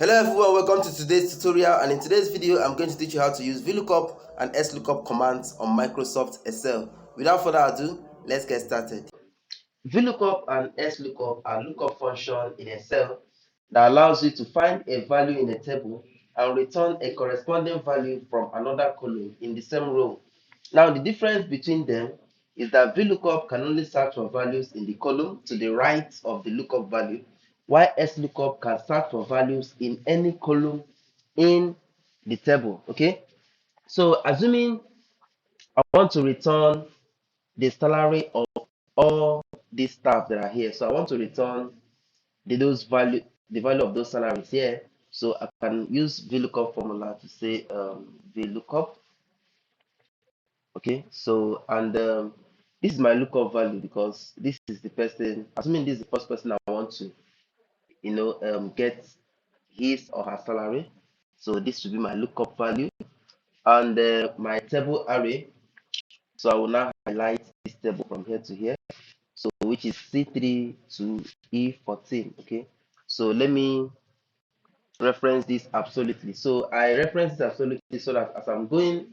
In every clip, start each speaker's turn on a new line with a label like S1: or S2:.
S1: Hello everyone, welcome to today's tutorial, and in today's video I'm going to teach you how to use Vlookup and Xlookup commands on Microsoft Excel. Without further ado, let's get started. Vlookup and Xlookup are lookup functions in Excel that allows you to find a value in a table and return a corresponding value from another column in the same row. Now the difference between them is that VLOOKUP can only search for values in the column to the right of the lookup value, while XLOOKUP can search for values in any column in the table. Okay, so assuming I want to return the salary of all these staff that are here, so I want to return the value of those salaries here. So I can use VLOOKUP formula to say VLOOKUP. Okay, so and this is my lookup value because this is the person, assuming this is the first person I want to get his or her salary. So this should be my lookup value, and my table array. So I will now highlight this table from here to here, so which is C3 to E14. Okay, so let me reference this absolutely. So I reference this absolutely so that as I'm going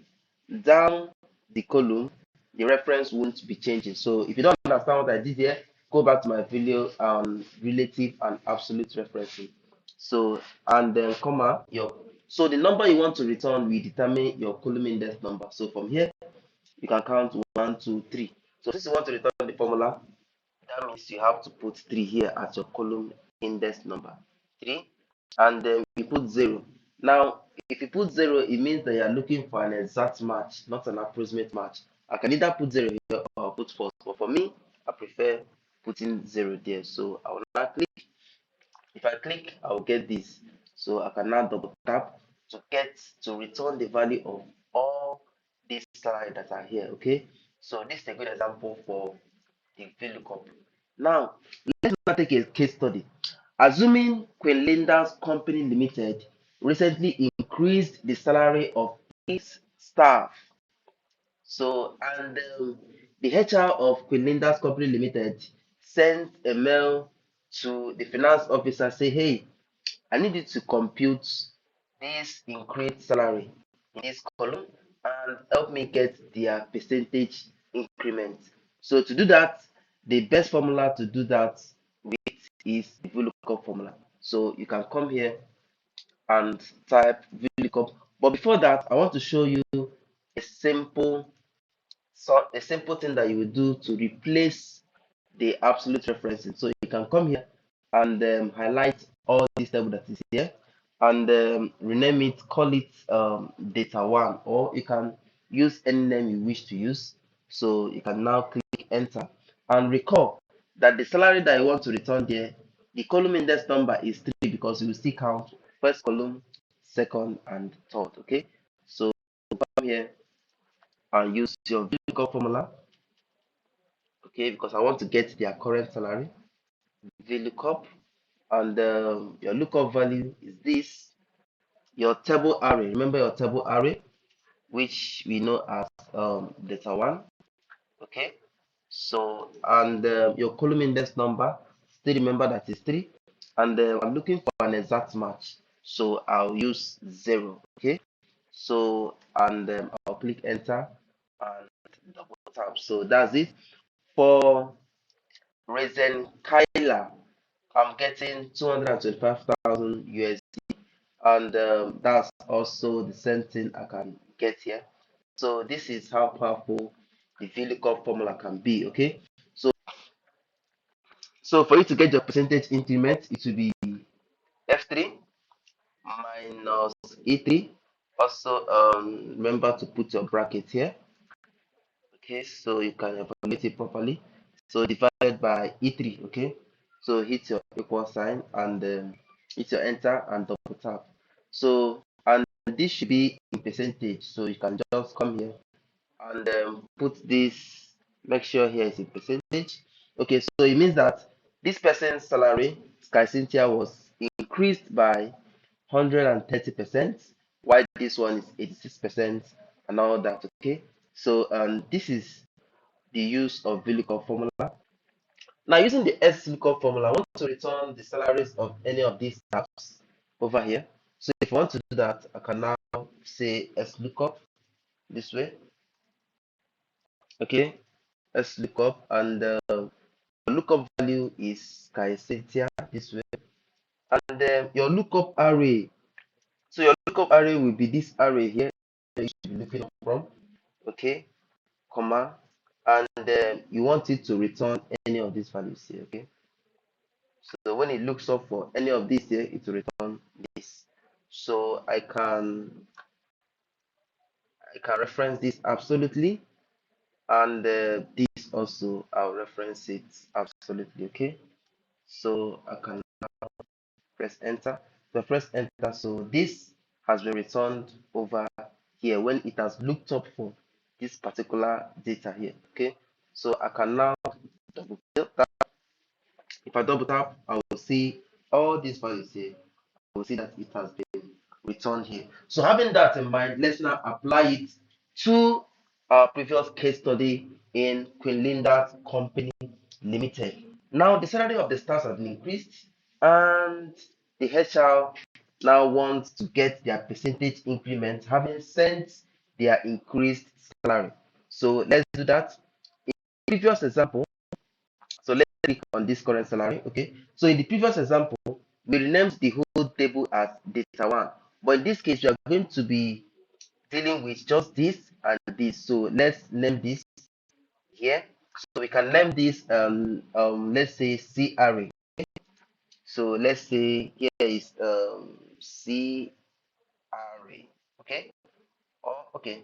S1: down the column, the reference won't be changing. So if you don't understand what I did here, go back to my video on relative and absolute referencing. So and then comma your, so the number you want to return will determine your column index number. So from here you can count 1, 2, 3. So since you want to return the formula, that means you have to put 3 here as your column index number. 3, and then you put 0. Now, if you put 0, it means that you are looking for an exact match, not an approximate match. I can either put 0 here or put false, but for me, I prefer putting 0 there. So I will now click. If I click, I will get this. So I can now double tap to return the value of all these slides that are here. Okay, so this is a good example for the VLOOKUP. Now, let's now take a case study. Assuming Queen Linda's Company Limited recently increased the salary of its staff. So, and the HR of Queen Linda's Company Limited sent a mail to the finance officer say, hey, I need you to compute this increased salary in this column and help me get their percentage increment. So to do that, the best formula to do that with is the VLOOKUP formula. So you can come here and type VLOOKUP. But before that, I want to show you a simple a simple thing that you will do to replace the absolute referencing. So you can come here and highlight all this table that is here and rename it, call it data one, or you can use any name you wish to use. So you can now click enter and recall that the salary that you want to return there, the column index number is 3 because you will still count first column, second, and third. Okay, so come here and use your VLOOKUP formula. Okay, because I want to get their current salary. VLOOKUP, and your lookup value is this. Your table array, remember your table array, which we know as data one. Okay, so and your column index number, still remember that is 3, and I'm looking for an exact match, so I'll use 0. Okay, so and I'll click enter and double tap. So that's it for Reason Kyla. I'm getting 225,000 USD, and that's also the same thing I can get here. So this is how powerful the VLOOKUP formula can be. Okay, so for you to get your percentage increment, it will be F3 minus E3. Also, remember to put your bracket here. Okay, so you can evaluate it properly. So divided by E3. Okay, so hit your equal sign and hit your enter and double tap. So and this should be in percentage. So you can just come here and put this. Make sure here is in percentage. Okay, so it means that this person's salary, Sky Cynthia, was increased by 130%, while this one is 86% and all that. Okay, so this is the use of VLOOKUP formula. Now using the XLOOKUP formula, I want to return the salaries of any of these staffs. over here. So if I want to do that, I can now say lookup this way. Okay, lookup, and lookup value is Cynthia this way, and your lookup array. So your lookup array will be this array here that you should be looking up from. Okay, comma, and you want it to return any of these values here. Okay, so when it looks up for any of these here, it will return this. So I can reference this absolutely, and this also I'll reference it absolutely. Okay, so I can press enter. So press enter. So this has been returned over here when it has looked up for this particular data here. Okay, so I can now double tap. If I double tap, I will see all these values here. I will see that it has been returned here. So having that in mind, let's now apply it to our previous case study in Queen Linda's Company Limited. Now the salary of the staff has been increased, and the HR now wants to get their percentage increment having sent their increased salary. So let's do that. In the previous example, so let's click on this current salary. Okay. So in the previous example, we renamed the whole table as data one. But in this case, we are going to be dealing with just this and this. So let's name this here. So we can name this let's say CRA. So let's say here is CRA. Okay. Or okay,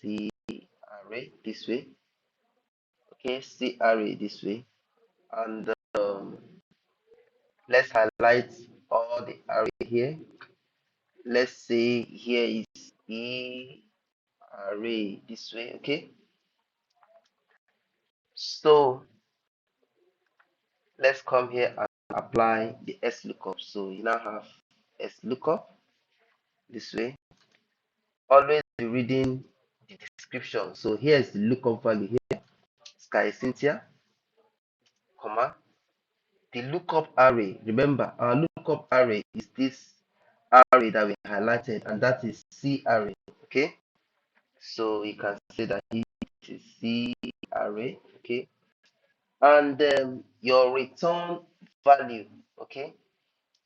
S1: CRA this way. Okay, CRA this way. And let's highlight all the array here. Let's say here is E array this way. Okay, so let's come here and apply the lookup. So you now have lookup this way. Always be reading the description. So here's the lookup value here, Sky Cynthia, comma, the lookup array. Remember, our lookup array is this array that we highlighted, and that is C array. Okay, so you can say that it is C array. Okay, and your return value. Okay,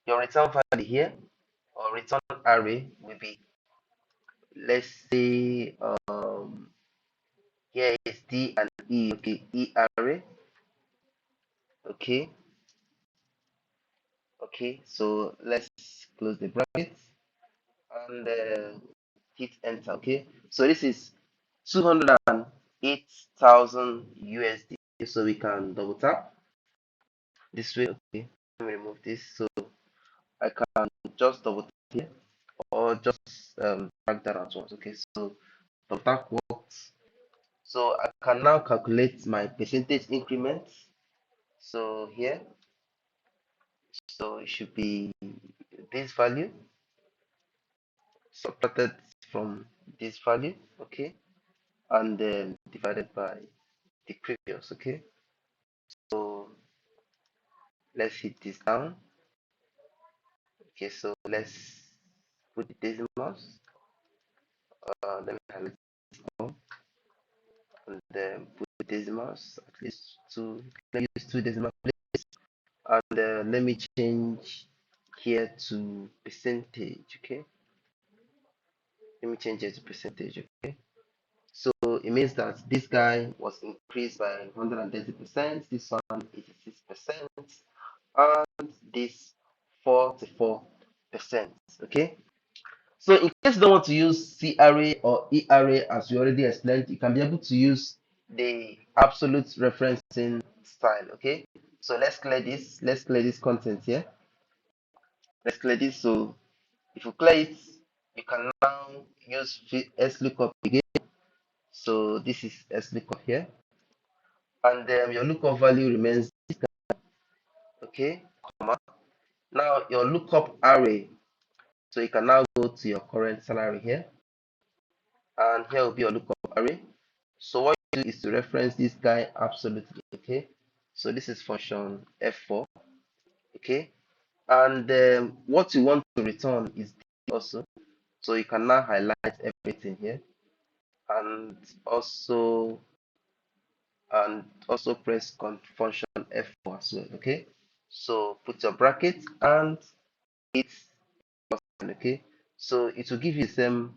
S1: your return value here or return array will be, let's say, here is D and E. Okay, E array. Okay, okay, so let's close the brackets and hit enter. Okay, so this is 208,000 USD. So we can double tap this way. Okay, let me remove this. So I can just double tap here or just drag that at once. Okay, so double tap works. So I can now calculate my percentage increments. So here, so it should be this value subtracted from this value. Okay, and then divided by the previous. Okay, so let's hit this down. Okay, so let's put the decimals. Let me highlight this down and then put the decimals, at least two. Let me use two decimal places, and let me change here to percentage. Okay, let me change it to percentage. Okay, so it means that this guy was increased by 130%, this one 86%, and this 44%. Okay, so in case you don't want to use C array or E array as we already explained, you can be able to use the absolute referencing style. Okay, so let's clear this. Let's clear this content here. Let's clear this. So if you clear it, you can now use lookup again. So this is lookup here, and then your lookup value remains this guy. Okay, comma. Now your lookup array. So you can now go to your current salary here, and here will be your lookup array. So what you do is to reference this guy absolutely. Okay, so this is function f4. Okay, And what you want to return is also. So you can now highlight everything here, and also press function F4 as well. Okay, so put your bracket and it's okay. So it will give you the same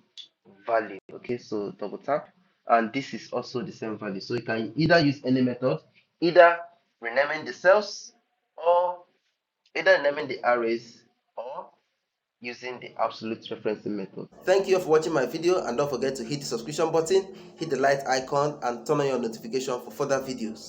S1: value. Okay, so double tap, and this is also the same value. So you can either use any method, either renaming the cells, or either renaming the arrays, or using the absolute referencing method. Thank you for watching my video, and don't forget to hit the subscription button, hit the light icon, and turn on your notification for further videos.